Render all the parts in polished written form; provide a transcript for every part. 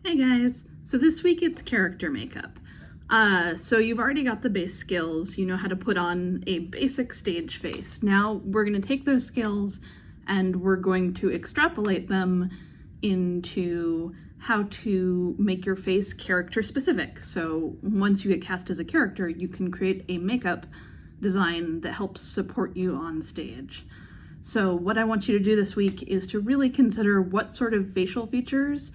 Hey guys, so this week it's character makeup. So you've already got the base skills, you know how to put on a basic stage face. Now we're going to take those skills and we're going to extrapolate them into how to make your face character specific. So once you get cast as a character, you can create a makeup design that helps support you on stage. So what I want you to do this week is to really consider what sort of facial features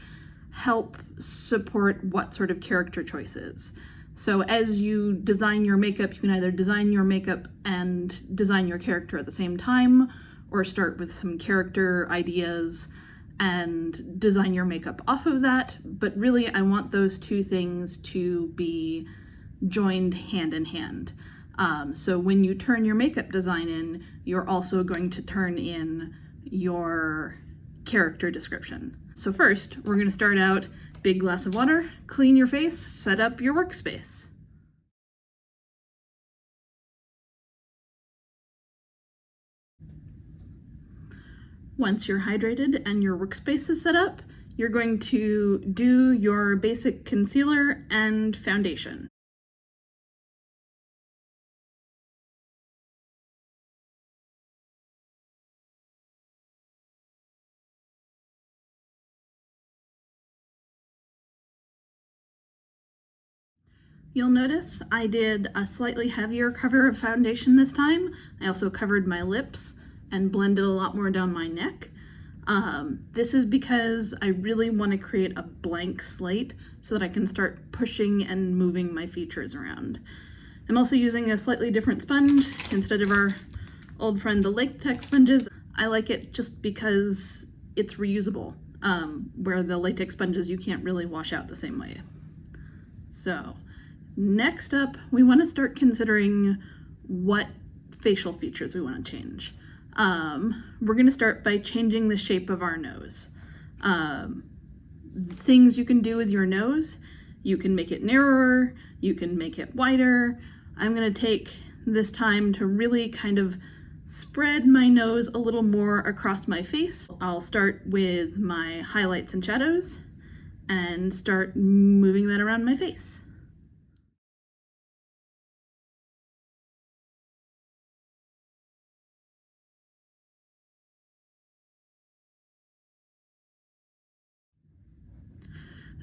help support what sort of character choices. So as you design your makeup, you can either design your makeup and design your character at the same time, or start with some character ideas and design your makeup off of that. But really, I want those two things to be joined hand in hand. So when you turn your makeup design in, you're also going to turn in your character description. So first, we're going to start out, big glass of water, clean your face, set up your workspace. Once you're hydrated and your workspace is set up, you're going to do your basic concealer and foundation. You'll notice I did a slightly heavier cover of foundation this time. I also covered my lips and blended a lot more down my neck. This is because I really want to create a blank slate so that I can start pushing and moving my features around. I'm also using a slightly different sponge instead of our old friend the latex sponges. I like it just because it's reusable, where the latex sponges you can't really wash out the same way. So next up, we want to start considering what facial features we want to change. We're going to start by changing the shape of our nose. Things you can do with your nose, you can make it narrower, you can make it wider. I'm going to take this time to really kind of spread my nose a little more across my face. I'll start with my highlights and shadows and start moving that around my face.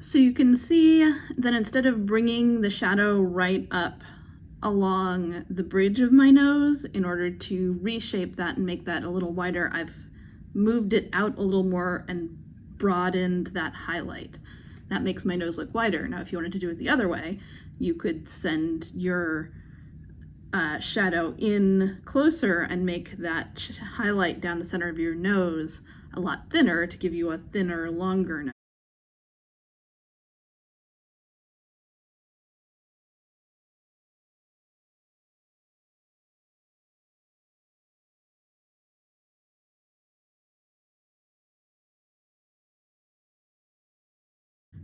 So you can see that instead of bringing the shadow right up along the bridge of my nose in order to reshape that and make that a little wider, I've moved it out a little more and broadened that highlight. That makes my nose look wider. Now, if you wanted to do it the other way, you could send your shadow in closer and make that highlight down the center of your nose a lot thinner to give you a thinner, longer nose.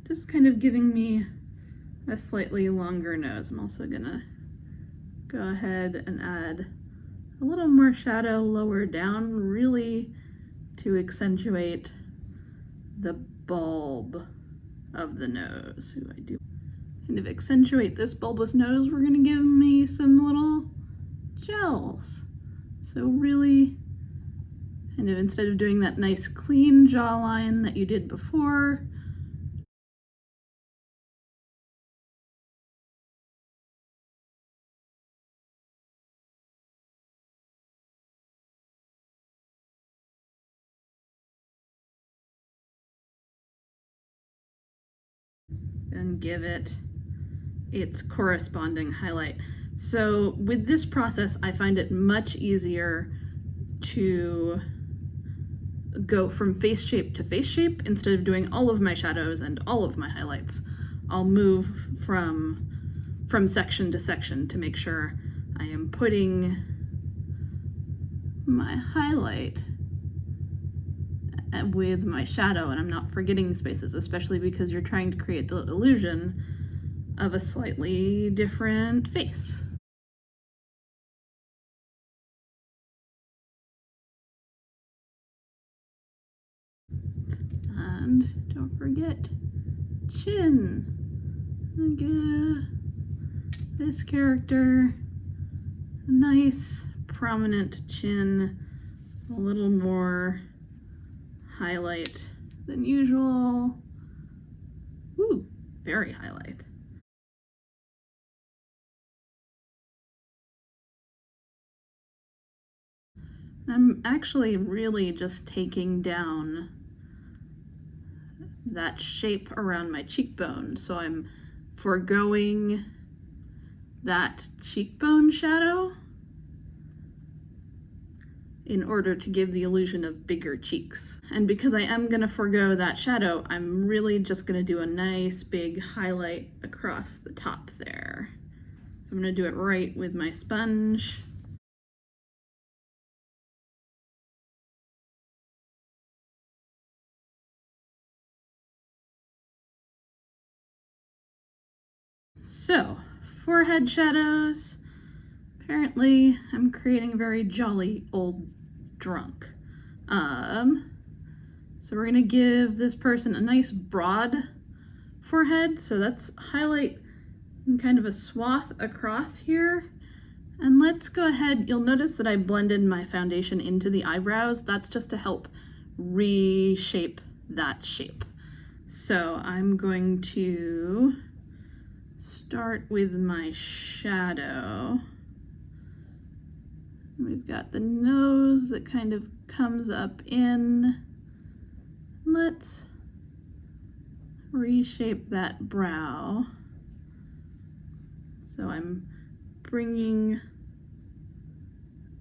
Just kind of giving me a slightly longer nose. I'm also gonna go ahead and add a little more shadow lower down, really to accentuate the bulb of the nose. So I do kind of accentuate this bulbous nose. We're gonna give me some little gels. So really kind of, instead of doing that nice clean jawline that you did before, and give it its corresponding highlight. So with this process, I find it much easier to go from face shape to face shape instead of doing all of my shadows and all of my highlights. I'll move from section to section to make sure I am putting my highlight with my shadow and I'm not forgetting spaces, especially because you're trying to create the illusion of a slightly different face. And don't forget chin. This character, a nice prominent chin, a little more highlight than usual. Ooh, very highlight. I'm actually really just taking down that shape around my cheekbone, so I'm foregoing that cheekbone shadow in order to give the illusion of bigger cheeks. And because I am gonna forego that shadow, I'm really just gonna do a nice big highlight across the top there. So I'm gonna do it right with my sponge. So, forehead shadows. Apparently, I'm creating a very jolly old drunk. So we're gonna give this person a nice broad forehead. So that's highlight in kind of a swath across here. And let's go ahead, you'll notice that I blended my foundation into the eyebrows. That's just to help reshape that shape. So I'm going to start with my shadow. We've got the nose that kind of comes up in. Let's reshape that brow. So I'm bringing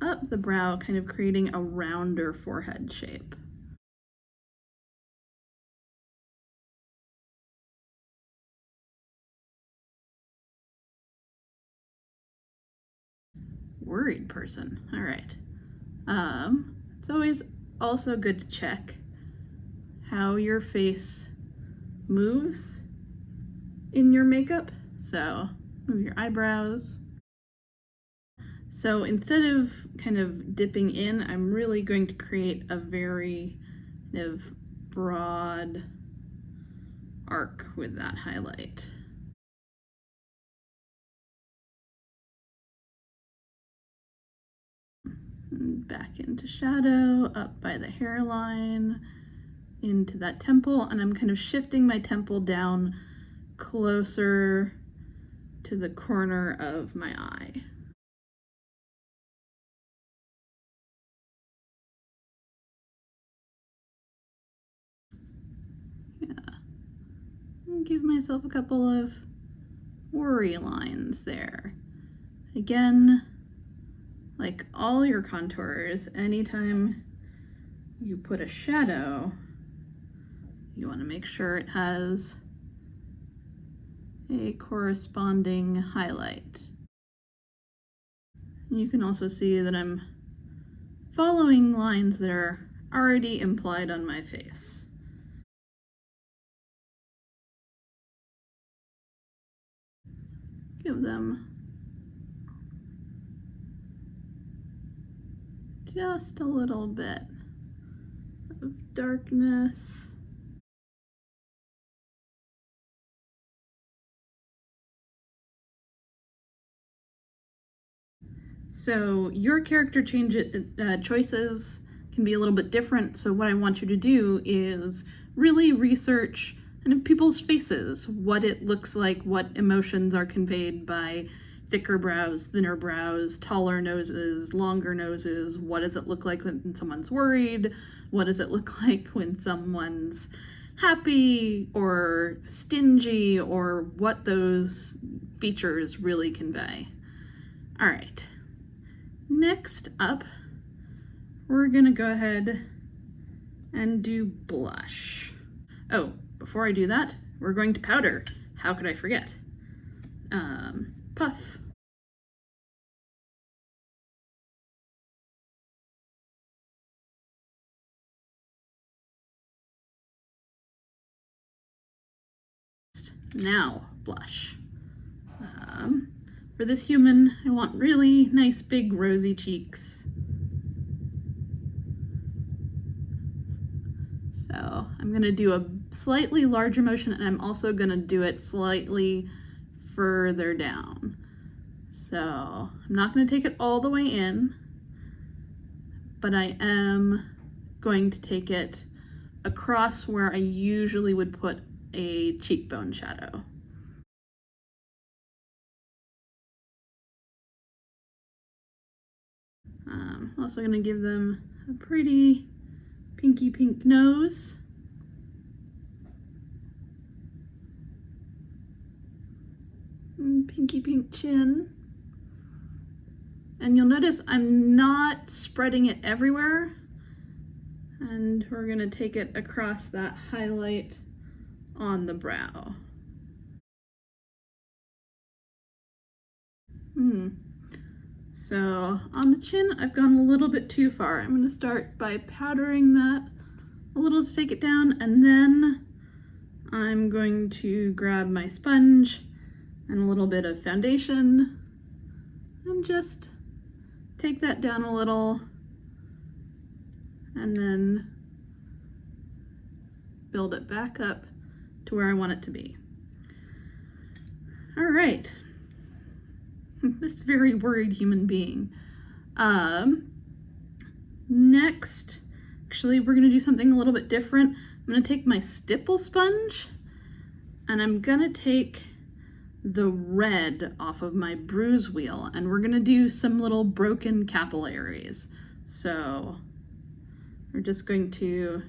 up the brow, kind of creating a rounder forehead shape. Worried person. All right. It's always also good to check how your face moves in your makeup. So move your eyebrows. So instead of kind of dipping in, I'm really going to create a very kind of broad arc with that highlight. And back into shadow, up by the hairline, into that temple, and I'm kind of shifting my temple down closer to the corner of my eye. Yeah. And give myself a couple of worry lines there. Again, like all your contours, anytime you put a shadow, you want to make sure it has a corresponding highlight. You can also see that I'm following lines that are already implied on my face. Give them just a little bit of darkness. So your character choices can be a little bit different. So what I want you to do is really research kind of people's faces, what it looks like, what emotions are conveyed by thicker brows, thinner brows, taller noses, longer noses. What does it look like when someone's worried? What does it look like when someone's happy or stingy, or what those features really convey? All right. Next up, we're gonna go ahead and do blush. Oh, before I do that, we're going to powder. How could I forget? Puff. Now, blush. For this human, I want really nice big rosy cheeks. So I'm gonna do a slightly larger motion, and I'm also gonna do it slightly further down. So I'm not gonna take it all the way in, but I am going to take it across where I usually would put a cheekbone shadow. I'm also gonna give them a pretty pinky pink nose. And pinky pink chin. And you'll notice I'm not spreading it everywhere. And we're gonna take it across that highlight on the brow. So on the chin, I've gone a little bit too far. I'm gonna start by powdering that a little to take it down, and then I'm going to grab my sponge and a little bit of foundation and just take that down a little, and then build it back up to where I want it to be. All right. This very worried human being. Next, actually, we're gonna do something a little bit different. I'm gonna take my stipple sponge and I'm gonna take the red off of my bruise wheel, and we're gonna do some little broken capillaries. So we're just going to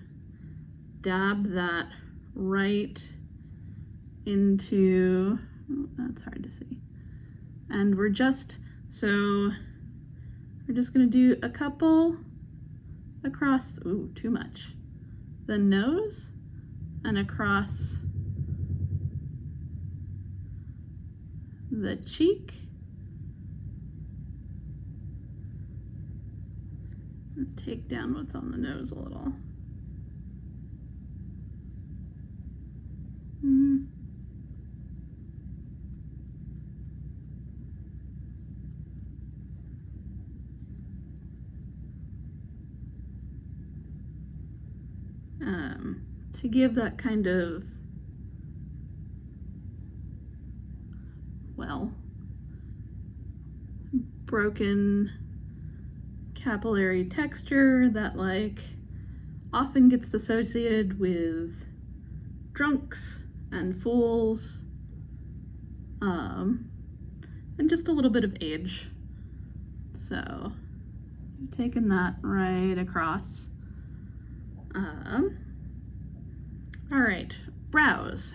dab that right into, oh, that's hard to see. And we're just gonna do a couple across, ooh, too much, the nose and across the cheek. And take down what's on the nose a little. To give that kind of, well, broken capillary texture that like often gets associated with drunks and fools, and just a little bit of age. So taking that right across. All right, brows.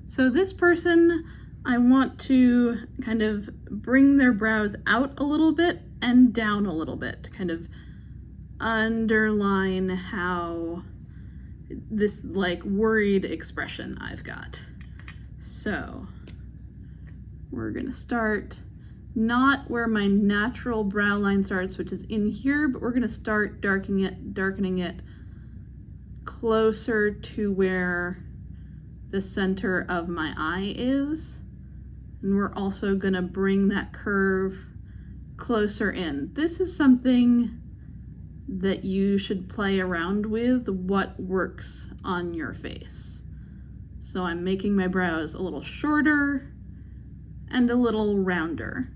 So this person, I want to kind of bring their brows out a little bit and down a little bit to kind of underline how this like worried expression I've got. So we're gonna start not where my natural brow line starts, which is in here, but we're gonna start darkening it closer to where the center of my eye is. And we're also gonna bring that curve closer in. This is something that you should play around with, what works on your face. So I'm making my brows a little shorter and a little rounder.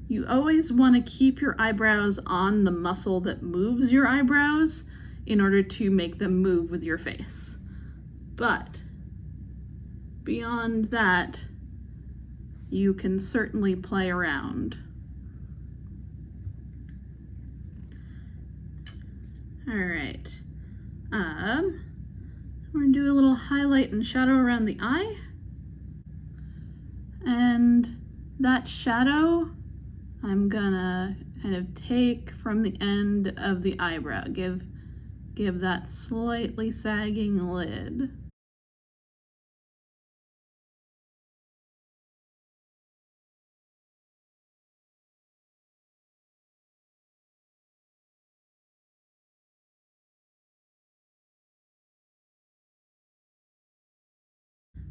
You always want to keep your eyebrows on the muscle that moves your eyebrows in order to make them move with your face. But beyond that, you can certainly play around. All right. We're gonna do a little highlight and shadow around the eye. And that shadow, I'm gonna kind of take from the end of the eyebrow, give that slightly sagging lid.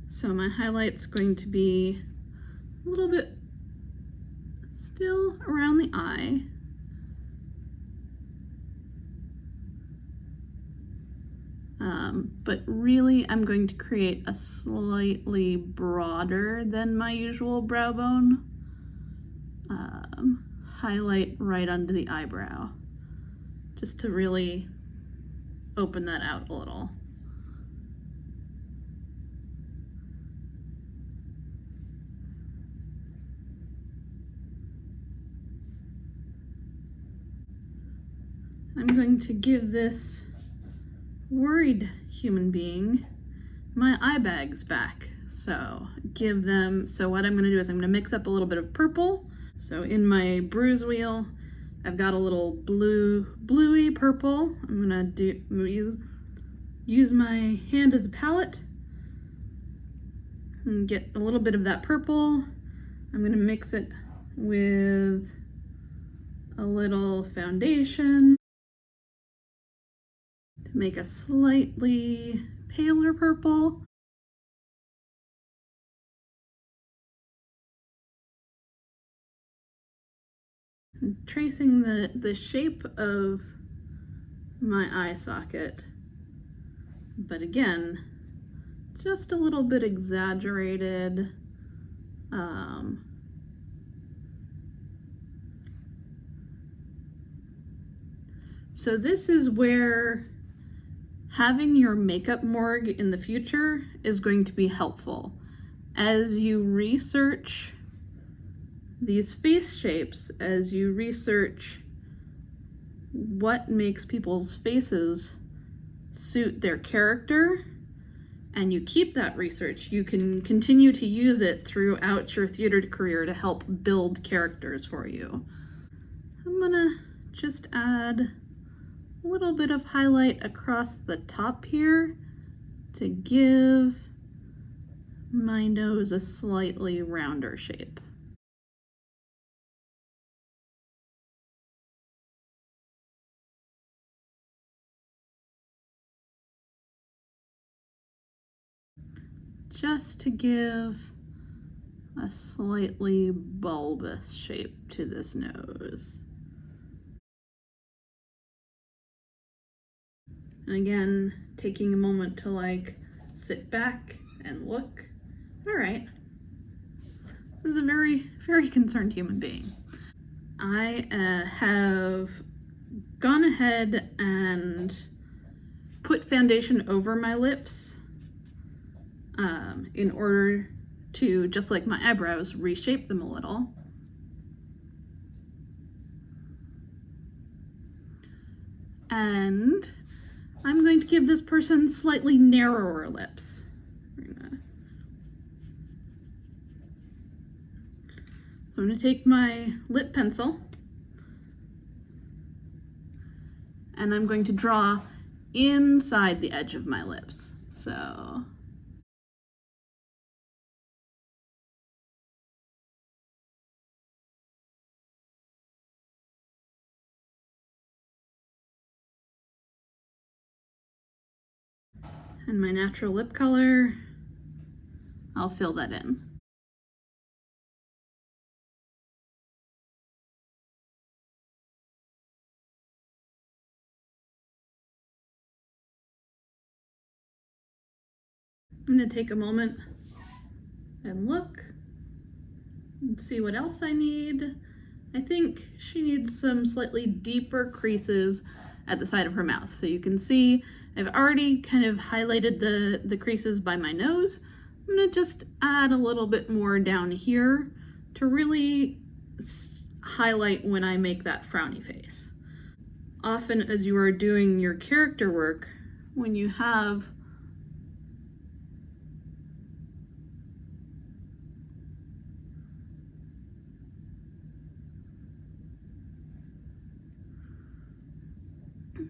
So my highlight's going to be a little bit still around the eye. But really I'm going to create a slightly broader than my usual brow bone. Highlight right under the eyebrow, just to really open that out a little. I'm going to give this worried human being my eye bags back. So what I'm going to do is I'm going to mix up a little bit of purple. So in my bruise wheel, I've got a little bluey purple. I'm going to use my hand as a palette and get a little bit of that purple. I'm going to mix it with a little foundation to make a slightly paler purple. I'm tracing the shape of my eye socket, but again, just a little bit exaggerated. So this is where having your makeup morgue in the future is going to be helpful. As you research these face shapes, as you research what makes people's faces suit their character, and you keep that research, you can continue to use it throughout your theater career to help build characters for you. I'm gonna just add a little bit of highlight across the top here to give my nose a slightly rounder shape. Just to give a slightly bulbous shape to this nose. And again, taking a moment to like sit back and look. All right, this is a very, very concerned human being. I have gone ahead and put foundation over my lips in order to, just like my eyebrows, reshape them a little. And I'm going to give this person slightly narrower lips. So I'm going to take my lip pencil and I'm going to draw inside the edge of my lips. So and my natural lip color, I'll fill that in. I'm going to take a moment and look and see what else I need. I think she needs some slightly deeper creases at the side of her mouth. So you can see I've already kind of highlighted the creases by my nose. I'm going to just add a little bit more down here to really highlight when I make that frowny face. Often as you are doing your character work, when you have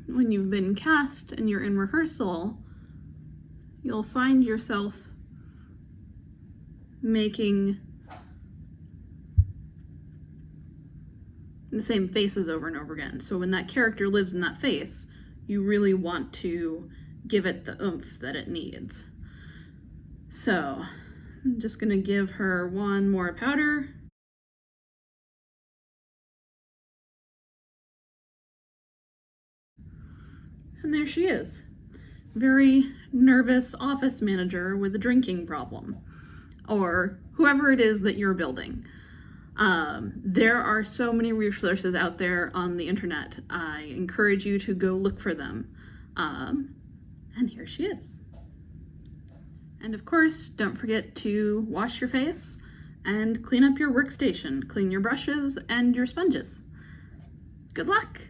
when you've been cast and you're in rehearsal, you'll find yourself making the same faces over and over again. So when that character lives in that face, you really want to give it the oomph that it needs. So I'm just gonna give her one more powder. And there she is. Very nervous office manager with a drinking problem, or whoever it is that you're building. There are so many resources out there on the internet. I encourage you to go look for them. And here she is. And of course, don't forget to wash your face and clean up your workstation. Clean your brushes and your sponges. Good luck!